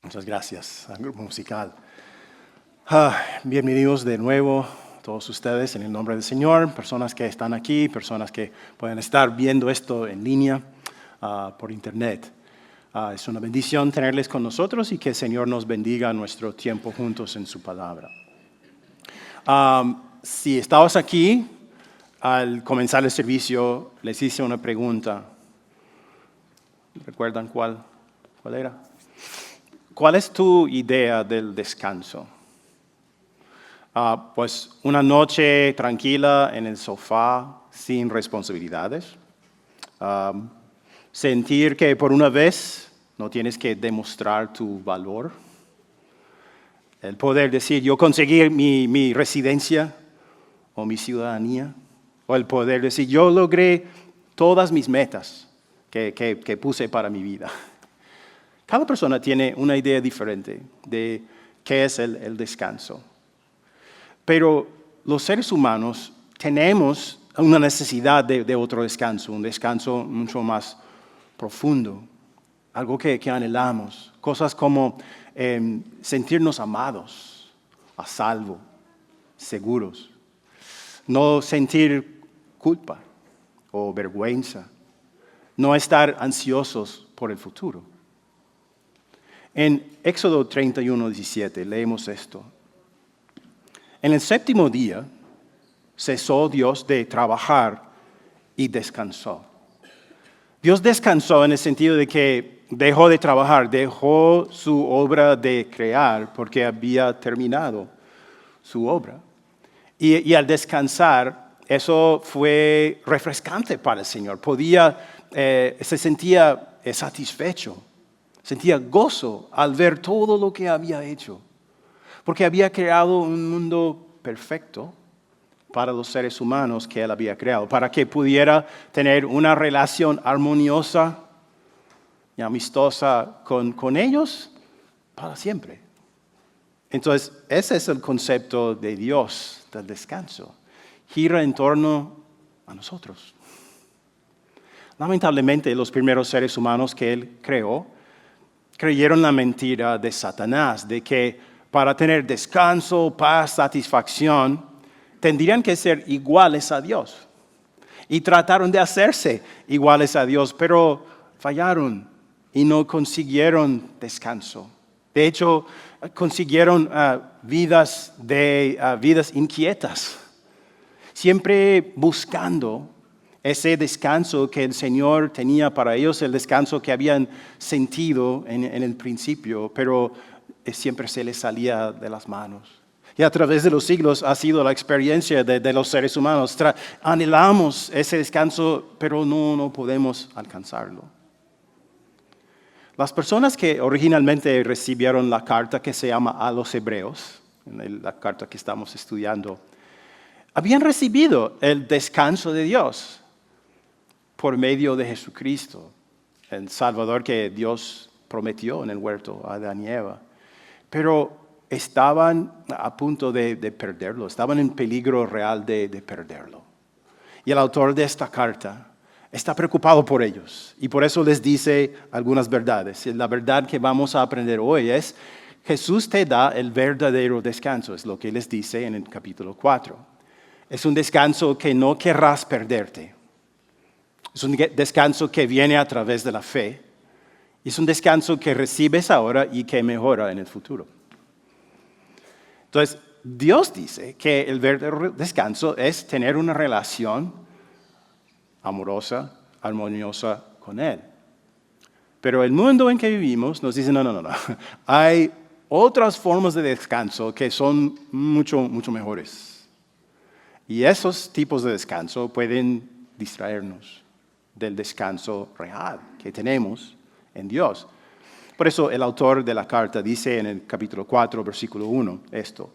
Muchas gracias al grupo musical. Bienvenidos de nuevo todos ustedes en el nombre del Señor, personas que están aquí, personas que pueden estar viendo esto en línea por internet. Es una bendición tenerles con nosotros y que el Señor nos bendiga nuestro tiempo juntos en su palabra. Si estabas aquí, al comenzar el servicio les hice una pregunta. ¿Recuerdan cuál era? ¿Cuál es tu idea del descanso? Pues una noche tranquila en el sofá, sin responsabilidades. Sentir que por una vez no tienes que demostrar tu valor. El poder decir, yo conseguí mi residencia o mi ciudadanía. O el poder decir, yo logré todas mis metas que puse para mi vida. Cada persona tiene una idea diferente de qué es el descanso. Pero los seres humanos tenemos una necesidad de otro descanso, un descanso mucho más profundo, algo que anhelamos, cosas como sentirnos amados, a salvo, seguros, no sentir culpa o vergüenza, no estar ansiosos por el futuro. En Éxodo 31:17 leemos esto. En el séptimo día cesó Dios de trabajar y descansó. Dios descansó en el sentido de que dejó de trabajar, dejó su obra de crear porque había terminado su obra. Y al descansar, eso fue refrescante para el Señor. Se sentía satisfecho. Sentía gozo al ver todo lo que había hecho, porque había creado un mundo perfecto para los seres humanos que Él había creado, para que pudiera tener una relación armoniosa y amistosa con ellos para siempre. Entonces, ese es el concepto de Dios, del descanso. Gira en torno a nosotros. Lamentablemente, los primeros seres humanos que Él creó, creyeron la mentira de Satanás, de que para tener descanso, paz, satisfacción, tendrían que ser iguales a Dios. Y trataron de hacerse iguales a Dios, pero fallaron y no consiguieron descanso. De hecho, consiguieron vidas inquietas, siempre buscando ese descanso que el Señor tenía para ellos, el descanso que habían sentido en el principio, pero siempre se les salía de las manos. Y a través de los siglos ha sido la experiencia de los seres humanos. Anhelamos ese descanso, pero no podemos alcanzarlo. Las personas que originalmente recibieron la carta que se llama a los Hebreos, la carta que estamos estudiando, habían recibido el descanso de Dios por medio de Jesucristo, el Salvador que Dios prometió en el huerto a Adán y Eva. Pero estaban a punto de perderlo, estaban en peligro real de perderlo. Y el autor de esta carta está preocupado por ellos y por eso les dice algunas verdades. Y la verdad que vamos a aprender hoy es: Jesús te da el verdadero descanso, es lo que les dice en el capítulo 4. Es un descanso que no querrás perderte. Es un descanso que viene a través de la fe. Es un descanso que recibes ahora y que mejora en el futuro. Entonces, Dios dice que el verdadero descanso es tener una relación amorosa, armoniosa con Él. Pero el mundo en que vivimos nos dice, no. Hay otras formas de descanso que son mucho mejores. Y esos tipos de descanso pueden distraernos del descanso real que tenemos en Dios. Por eso el autor de la carta dice en el capítulo 4, versículo 1, esto: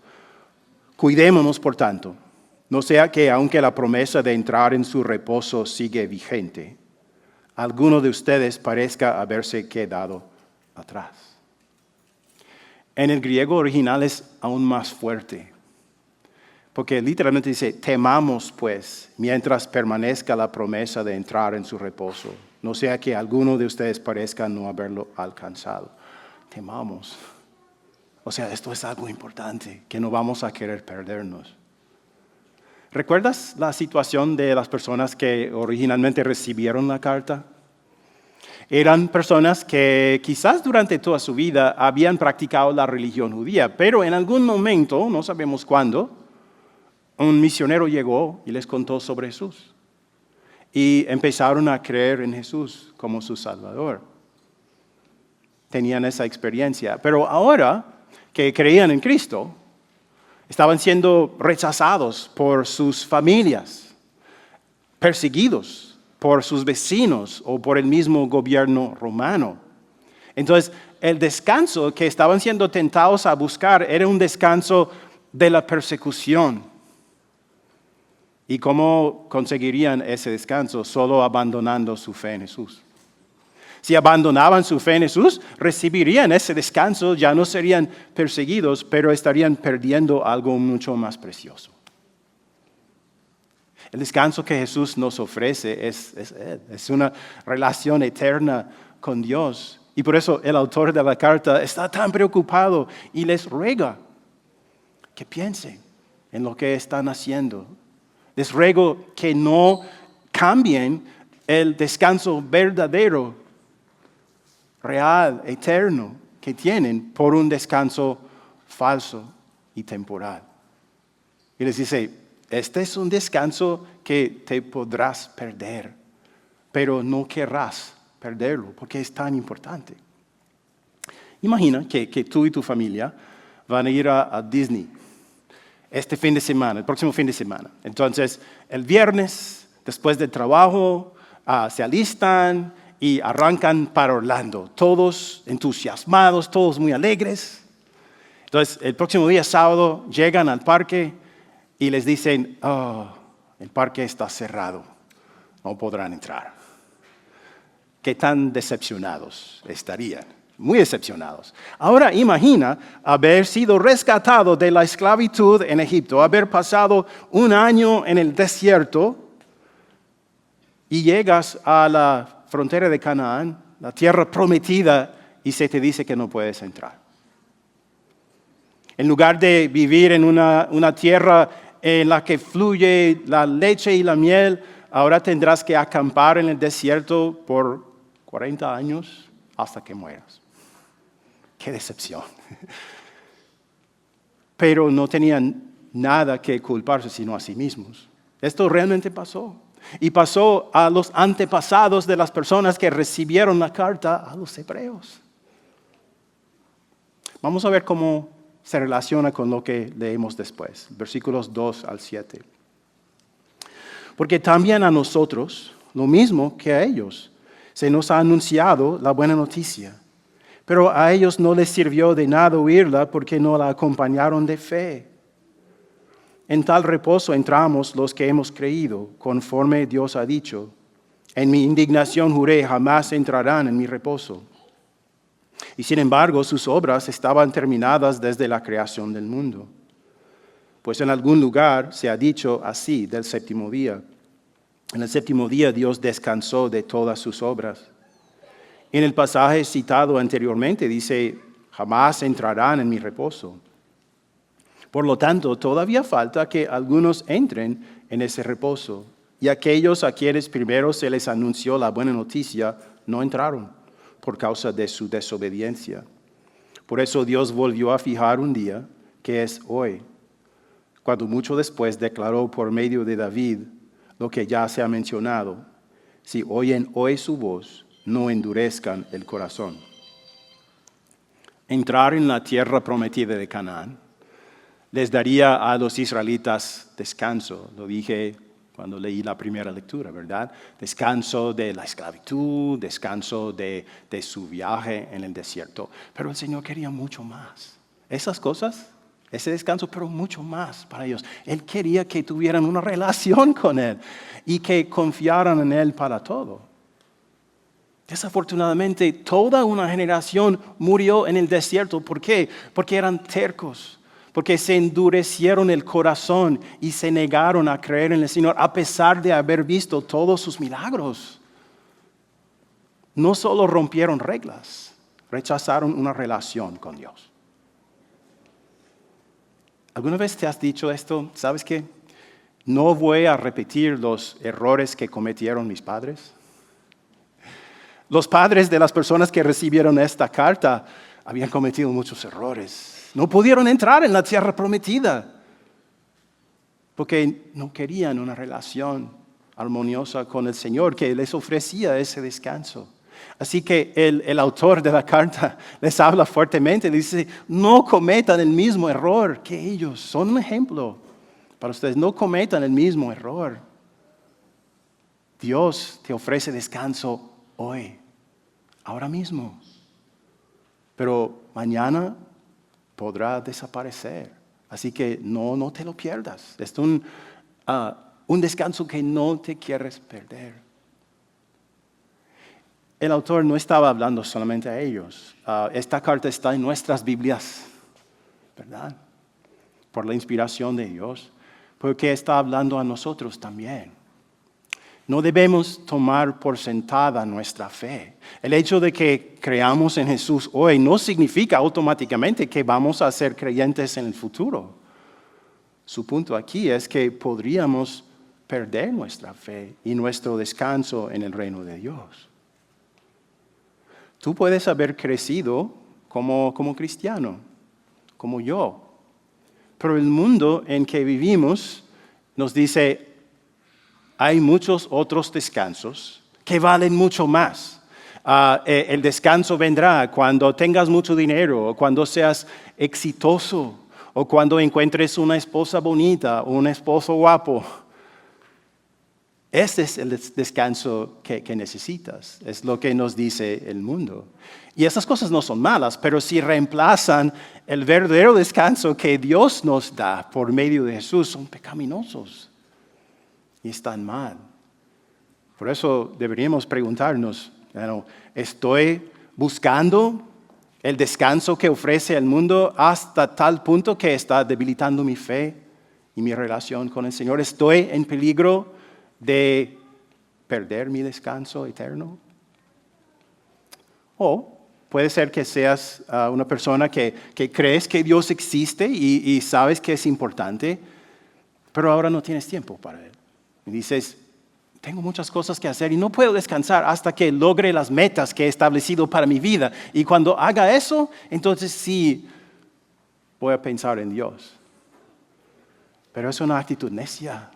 cuidémonos, por tanto, no sea que aunque la promesa de entrar en su reposo sigue vigente, alguno de ustedes parezca haberse quedado atrás. En el griego original es aún más fuerte, porque literalmente dice, temamos pues, mientras permanezca la promesa de entrar en su reposo, no sea que alguno de ustedes parezca no haberlo alcanzado. temamos. O sea, esto es algo importante, que no vamos a querer perdernos. ¿Recuerdas la situación de las personas que originalmente recibieron la carta? Eran personas que quizás durante toda su vida habían practicado la religión judía, pero en algún momento, no sabemos cuándo, un misionero llegó y les contó sobre Jesús. Y empezaron a creer en Jesús como su Salvador. Tenían esa experiencia. Pero ahora que creían en Cristo, estaban siendo rechazados por sus familias, perseguidos por sus vecinos o por el mismo gobierno romano. Entonces, el descanso que estaban siendo tentados a buscar era un descanso de la persecución. ¿Y cómo conseguirían ese descanso? Solo abandonando su fe en Jesús. Si abandonaban su fe en Jesús, recibirían ese descanso, ya no serían perseguidos, pero estarían perdiendo algo mucho más precioso. El descanso que Jesús nos ofrece es una relación eterna con Dios. Y por eso el autor de la carta está tan preocupado y les ruega que piensen en lo que están haciendo. Les ruego que no cambien el descanso verdadero, real, eterno que tienen por un descanso falso y temporal. Y les dice, este es un descanso que te podrás perder, pero no querrás perderlo porque es tan importante. Imagina que tú y tu familia van a ir a Disney este fin de semana, el próximo fin de semana. Entonces, el viernes, después del trabajo, se alistan y arrancan para Orlando, todos entusiasmados, todos muy alegres. Entonces, el próximo día, sábado, llegan al parque y les dicen, el parque está cerrado, no podrán entrar. ¿Qué tan decepcionados estarían? Muy decepcionados. Ahora imagina haber sido rescatado de la esclavitud en Egipto, haber pasado un año en el desierto y llegas a la frontera de Canaán, la tierra prometida, y se te dice que no puedes entrar. En lugar de vivir en una tierra en la que fluye la leche y la miel, ahora tendrás que acampar en el desierto por 40 años hasta que mueras. ¡Qué decepción! Pero no tenían nada que culparse sino a sí mismos. Esto realmente pasó. Y pasó a los antepasados de las personas que recibieron la carta, a los hebreos. Vamos a ver cómo se relaciona con lo que leemos después, versículos 2 al 7. Porque también a nosotros, lo mismo que a ellos, se nos ha anunciado la buena noticia. Pero a ellos no les sirvió de nada oírla porque no la acompañaron de fe. En tal reposo entramos los que hemos creído, conforme Dios ha dicho. En mi indignación juré, jamás entrarán en mi reposo. Y sin embargo, sus obras estaban terminadas desde la creación del mundo. Pues en algún lugar se ha dicho así del séptimo día. En el séptimo día Dios descansó de todas sus obras. En el pasaje citado anteriormente dice, jamás entrarán en mi reposo. Por lo tanto, todavía falta que algunos entren en ese reposo. Y aquellos a quienes primero se les anunció la buena noticia no entraron por causa de su desobediencia. Por eso Dios volvió a fijar un día, que es hoy, cuando mucho después declaró por medio de David lo que ya se ha mencionado. Si oyen hoy su voz, no endurezcan el corazón. Entrar en la tierra prometida de Canaán les daría a los israelitas descanso. Lo dije cuando leí la primera lectura, ¿verdad? Descanso de la esclavitud, descanso de su viaje en el desierto. Pero el Señor quería mucho más. Esas cosas, ese descanso, pero mucho más para ellos. Él quería que tuvieran una relación con Él y que confiaran en Él para todo. Desafortunadamente, toda una generación murió en el desierto. ¿Por qué? Porque eran tercos, porque se endurecieron el corazón y se negaron a creer en el Señor a pesar de haber visto todos sus milagros. No solo rompieron reglas, rechazaron una relación con Dios. ¿Alguna vez te has dicho esto? ¿Sabes qué? No voy a repetir los errores que cometieron mis padres. Los padres de las personas que recibieron esta carta habían cometido muchos errores. No pudieron entrar en la tierra prometida porque no querían una relación armoniosa con el Señor que les ofrecía ese descanso. Así que el autor de la carta les habla fuertemente, dice, no cometan el mismo error que ellos. Son un ejemplo para ustedes, no cometan el mismo error. Dios te ofrece descanso hoy, ahora mismo. Pero mañana podrá desaparecer. Así que no te lo pierdas. Es un descanso que no te quieres perder. El autor no estaba hablando solamente a ellos. Esta carta está en nuestras Biblias, ¿verdad? Por la inspiración de Dios, porque está hablando a nosotros también. No debemos tomar por sentada nuestra fe. El hecho de que creamos en Jesús hoy no significa automáticamente que vamos a ser creyentes en el futuro. Su punto aquí es que podríamos perder nuestra fe y nuestro descanso en el reino de Dios. Tú puedes haber crecido como cristiano, como yo, pero el mundo en que vivimos nos dice, hay muchos otros descansos que valen mucho más. El descanso vendrá cuando tengas mucho dinero, o cuando seas exitoso, o cuando encuentres una esposa bonita, o un esposo guapo. Ese es el descanso que necesitas, es lo que nos dice el mundo. Y esas cosas no son malas, pero si reemplazan el verdadero descanso que Dios nos da por medio de Jesús, son pecaminosos y están mal. Por eso deberíamos preguntarnos, ¿estoy buscando el descanso que ofrece el mundo hasta tal punto que está debilitando mi fe y mi relación con el Señor? ¿Estoy en peligro de perder mi descanso eterno? O puede ser que seas una persona que crees que Dios existe y sabes que es importante, pero ahora no tienes tiempo para Él. Y dices, tengo muchas cosas que hacer y no puedo descansar hasta que logre las metas que he establecido para mi vida. Y cuando haga eso, entonces sí voy a pensar en Dios. Pero es una actitud necia,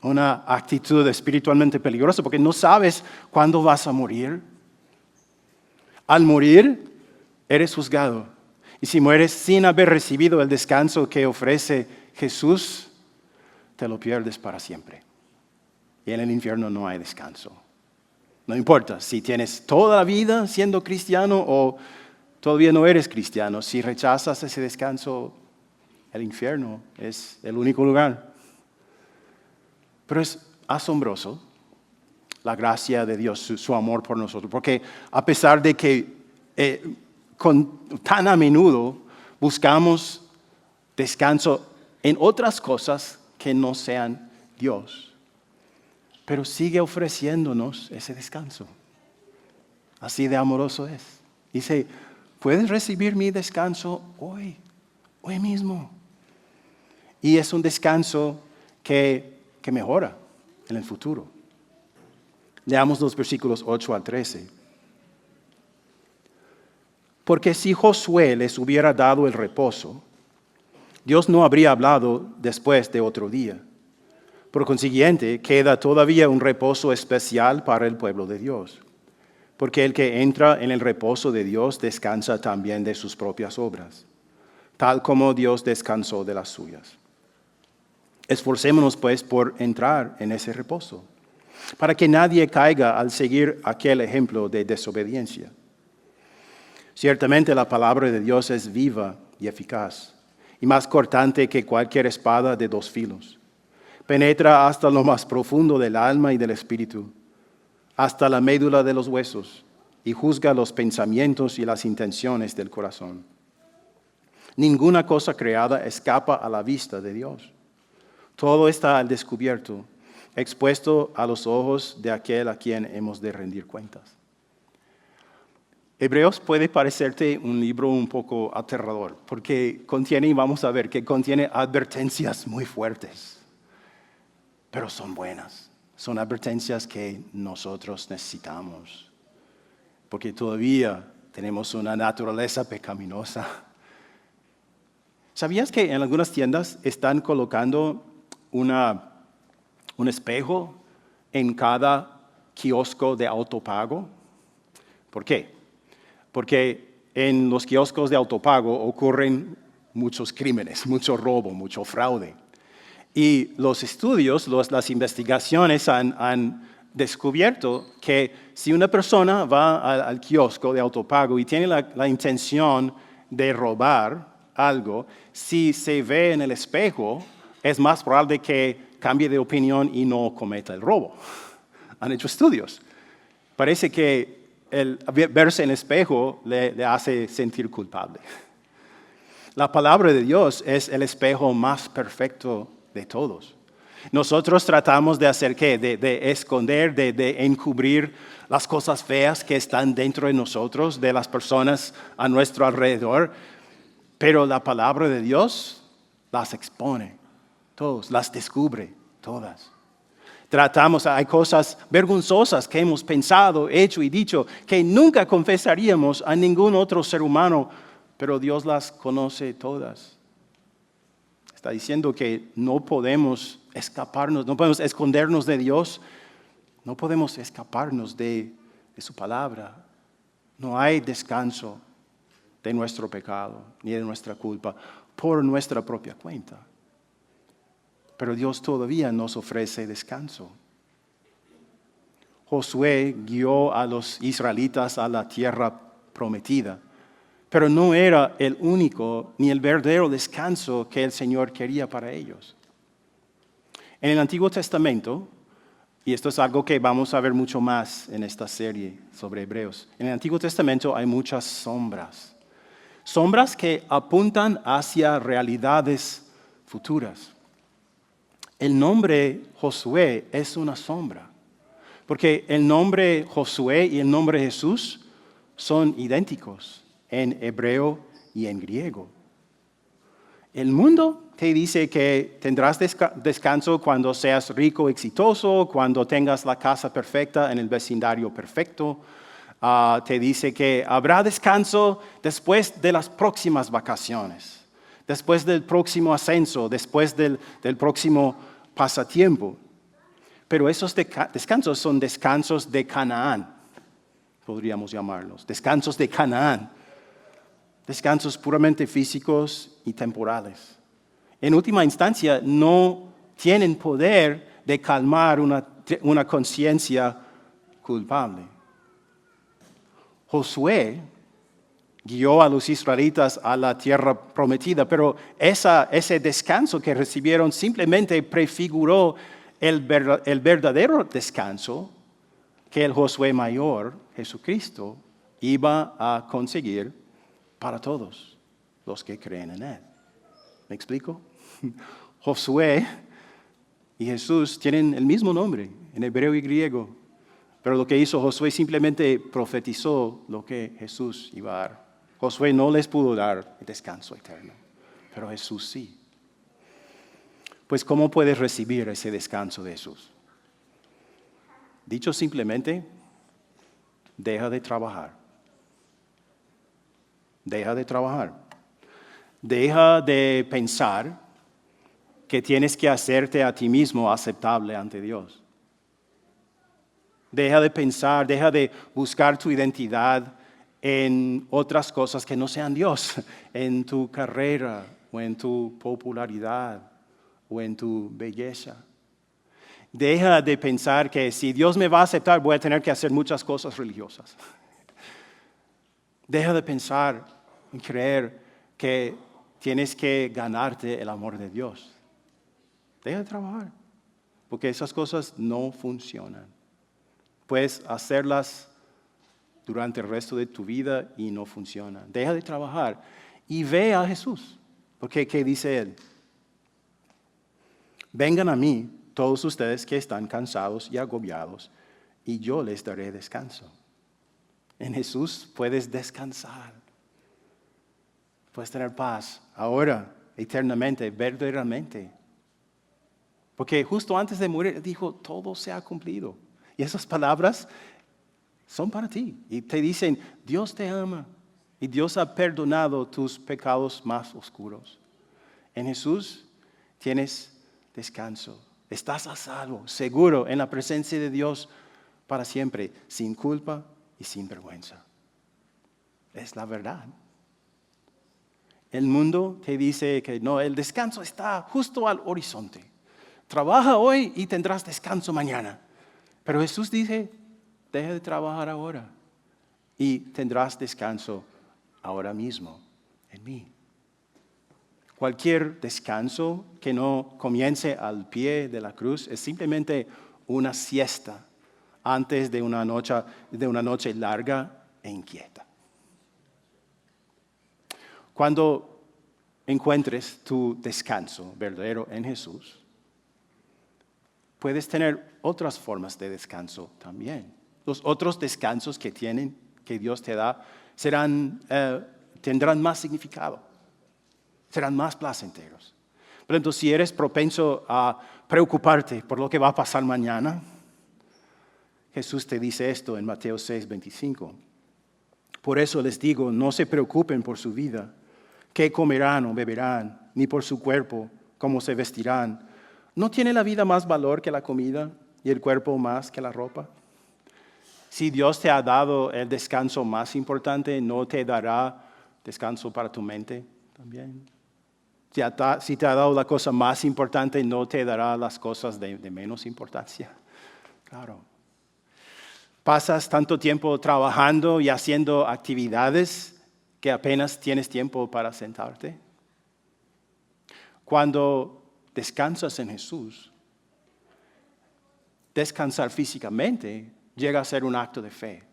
una actitud espiritualmente peligrosa, porque no sabes cuándo vas a morir. Al morir, eres juzgado. Y si mueres sin haber recibido el descanso que ofrece Jesús, te lo pierdes para siempre. Y en el infierno no hay descanso. No importa si tienes toda la vida siendo cristiano o todavía no eres cristiano. Si rechazas ese descanso, el infierno es el único lugar. Pero es asombroso la gracia de Dios, su amor por nosotros. Porque a pesar de que tan a menudo buscamos descanso en otras cosas que no sean Dios, pero sigue ofreciéndonos ese descanso. Así de amoroso es. Dice, puedes recibir mi descanso hoy mismo. Y es un descanso que mejora en el futuro. Leamos los versículos 8 al 13. Porque si Josué les hubiera dado el reposo, Dios no habría hablado después de otro día. Por consiguiente, queda todavía un reposo especial para el pueblo de Dios. Porque el que entra en el reposo de Dios descansa también de sus propias obras, tal como Dios descansó de las suyas. Esforcémonos pues por entrar en ese reposo, para que nadie caiga al seguir aquel ejemplo de desobediencia. Ciertamente la palabra de Dios es viva y eficaz, y más cortante que cualquier espada de dos filos. Penetra hasta lo más profundo del alma y del espíritu, hasta la médula de los huesos, y juzga los pensamientos y las intenciones del corazón. Ninguna cosa creada escapa a la vista de Dios. Todo está al descubierto, expuesto a los ojos de aquel a quien hemos de rendir cuentas. Hebreos puede parecerte un libro un poco aterrador, porque contiene, y vamos a ver, que contiene advertencias muy fuertes, pero son buenas. Son advertencias que nosotros necesitamos, porque todavía tenemos una naturaleza pecaminosa. ¿Sabías que en algunas tiendas están colocando un espejo en cada kiosco de autopago? ¿Por qué? Porque en los kioscos de autopago ocurren muchos crímenes, mucho robo, mucho fraude. Y los estudios, las investigaciones han descubierto que si una persona va al kiosco de autopago y tiene la intención de robar algo, si se ve en el espejo, es más probable que cambie de opinión y no cometa el robo. Han hecho estudios. Parece que el verse en el espejo le hace sentir culpable. La palabra de Dios es el espejo más perfecto de todos. Nosotros tratamos de hacer ¿qué? De esconder, de encubrir las cosas feas que están dentro de nosotros, de las personas a nuestro alrededor, pero la palabra de Dios las expone todos, las descubre todas. Hay cosas vergonzosas que hemos pensado, hecho y dicho que nunca confesaríamos a ningún otro ser humano, pero Dios las conoce todas. Está diciendo que no podemos escaparnos, no podemos escondernos de Dios, no podemos escaparnos de su palabra. No hay descanso de nuestro pecado ni de nuestra culpa por nuestra propia cuenta. Pero Dios todavía nos ofrece descanso. Josué guió a los israelitas a la tierra prometida, pero no era el único ni el verdadero descanso que el Señor quería para ellos. En el Antiguo Testamento, y esto es algo que vamos a ver mucho más en esta serie sobre Hebreos, en el Antiguo Testamento hay muchas sombras. Sombras que apuntan hacia realidades futuras. El nombre Josué es una sombra, porque el nombre Josué y el nombre Jesús son idénticos en hebreo y en griego. El mundo te dice que tendrás descanso cuando seas rico, exitoso, cuando tengas la casa perfecta en el vecindario perfecto. Te dice que habrá descanso después de las próximas vacaciones, después del próximo ascenso, después del próximo pasatiempo. Pero esos descansos son descansos de Canaán, podríamos llamarlos, descansos de Canaán, descansos puramente físicos y temporales. En última instancia, no tienen poder de calmar una conciencia culpable. Josué guió a los israelitas a la tierra prometida, pero ese descanso que recibieron simplemente prefiguró el verdadero descanso que el Josué mayor, Jesucristo, iba a conseguir para todos los que creen en Él. ¿Me explico? Josué y Jesús tienen el mismo nombre en hebreo y griego, pero lo que hizo Josué simplemente profetizó lo que Jesús iba a dar. Josué no les pudo dar el descanso eterno, pero Jesús sí. Pues, ¿cómo puedes recibir ese descanso de Jesús? Dicho simplemente, deja de trabajar. Deja de trabajar. Deja de pensar que tienes que hacerte a ti mismo aceptable ante Dios. Deja de pensar, deja de buscar tu identidad en otras cosas que no sean Dios, en tu carrera o en tu popularidad o en tu belleza. Deja de pensar que si Dios me va a aceptar voy a tener que hacer muchas cosas religiosas. Deja de pensar y creer que tienes que ganarte el amor de Dios. Deja de trabajar, porque esas cosas no funcionan. Puedes hacerlas durante el resto de tu vida y no funcionan. Deja de trabajar y ve a Jesús, porque ¿qué dice Él? Vengan a mí todos ustedes que están cansados y agobiados, y yo les daré descanso. En Jesús puedes descansar. Puedes tener paz ahora, eternamente, verdaderamente. Porque justo antes de morir dijo, todo se ha cumplido. Y esas palabras son para ti. Y te dicen, Dios te ama. Y Dios ha perdonado tus pecados más oscuros. En Jesús tienes descanso. Estás a salvo, seguro, en la presencia de Dios para siempre, sin culpa y sin vergüenza. Es la verdad. El mundo te dice que no, el descanso está justo al horizonte. Trabaja hoy y tendrás descanso mañana. Pero Jesús dice, deja de trabajar ahora y tendrás descanso ahora mismo en mí. Cualquier descanso que no comience al pie de la cruz es simplemente una siesta antes de una noche larga e inquieta. Cuando encuentres tu descanso verdadero en Jesús, puedes tener otras formas de descanso también. Los otros descansos que Dios te da, tendrán más significado, serán más placenteros. Por ejemplo, si eres propenso a preocuparte por lo que va a pasar mañana, Jesús te dice esto en Mateo 6:25. Por eso les digo, no se preocupen por su vida, qué comerán o beberán, ni por su cuerpo, cómo se vestirán. ¿No tiene la vida más valor que la comida y el cuerpo más que la ropa? Si Dios te ha dado el descanso más importante, ¿no te dará descanso para tu mente también? Si te ha dado la cosa más importante, ¿no te dará las cosas de menos importancia? Claro. Pasas tanto tiempo trabajando y haciendo actividades que apenas tienes tiempo para sentarte. Cuando descansas en Jesús, descansar físicamente llega a ser un acto de fe.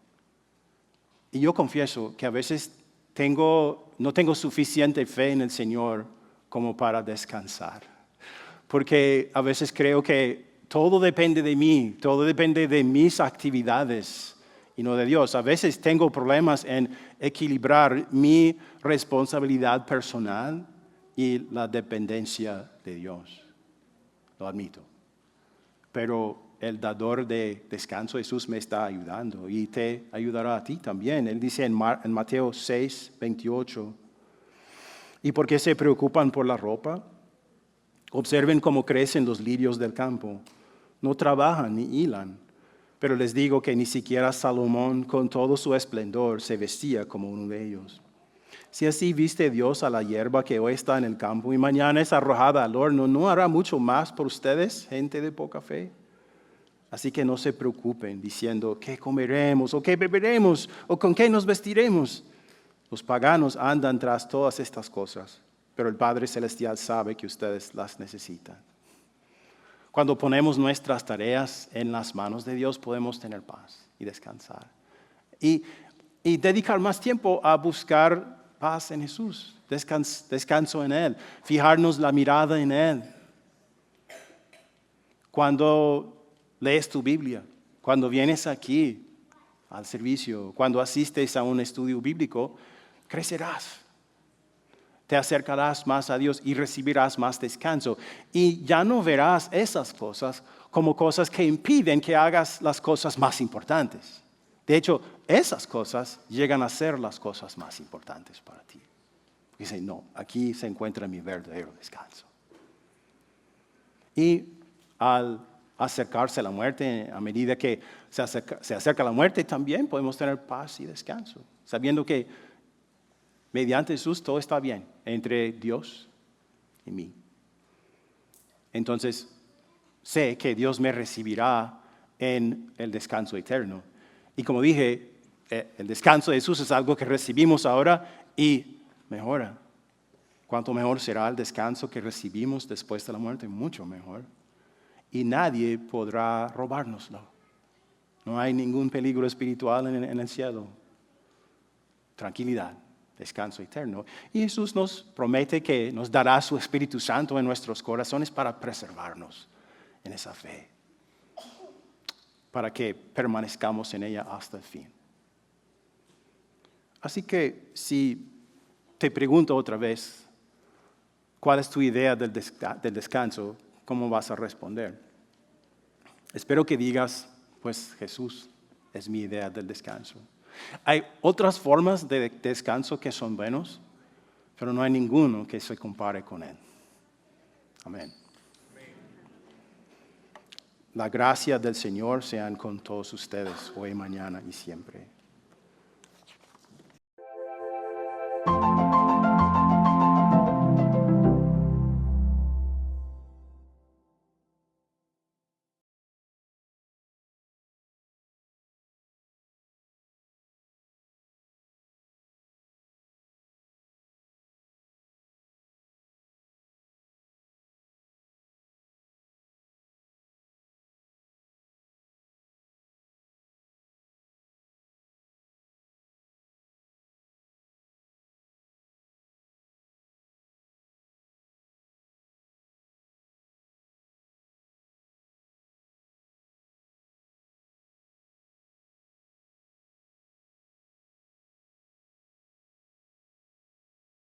Y yo confieso que a veces no tengo suficiente fe en el Señor como para descansar. Porque a veces creo que todo depende de mí, todo depende de mis actividades y no de Dios. A veces tengo problemas en equilibrar mi responsabilidad personal y la dependencia de Dios. Lo admito. Pero el dador de descanso, Jesús, me está ayudando y te ayudará a ti también. Él dice en Mateo 6:28, ¿y por qué se preocupan por la ropa? Observen cómo crecen los lirios del campo. No trabajan ni hilan, pero les digo que ni siquiera Salomón con todo su esplendor se vestía como uno de ellos. Si así viste Dios a la hierba que hoy está en el campo y mañana es arrojada al horno, ¿no hará mucho más por ustedes, gente de poca fe? Así que no se preocupen diciendo, ¿qué comeremos o qué beberemos o con qué nos vestiremos? Los paganos andan tras todas estas cosas, pero el Padre Celestial sabe que ustedes las necesitan. Cuando ponemos nuestras tareas en las manos de Dios, podemos tener paz y descansar. Y dedicar más tiempo a buscar paz en Jesús, descanso en Él, fijarnos la mirada en Él. Cuando lees tu Biblia, cuando vienes aquí al servicio, cuando asistes a un estudio bíblico, crecerás. Te acercarás más a Dios y recibirás más descanso. Y ya no verás esas cosas como cosas que impiden que hagas las cosas más importantes. De hecho, esas cosas llegan a ser las cosas más importantes para ti. Dice, no, aquí se encuentra mi verdadero descanso. Y al acercarse a la muerte, a medida que se acerca la muerte, también podemos tener paz y descanso, sabiendo que mediante Jesús todo está bien entre Dios y mí. Entonces, sé que Dios me recibirá en el descanso eterno. Y como dije, el descanso de Jesús es algo que recibimos ahora y mejora. ¿Cuánto mejor será el descanso que recibimos después de la muerte? Mucho mejor. Y nadie podrá robárnoslo. No hay ningún peligro espiritual en el cielo. Tranquilidad, descanso eterno. Y Jesús nos promete que nos dará su Espíritu Santo en nuestros corazones para preservarnos en esa fe, para que permanezcamos en ella hasta el fin. Así que si te pregunto otra vez, ¿cuál es tu idea del descanso? ¿Cómo vas a responder? Espero que digas, pues Jesús es mi idea del descanso. Hay otras formas de descanso que son buenos, pero no hay ninguno que se compare con él. Amén. La gracia del Señor sean con todos ustedes hoy, mañana y siempre.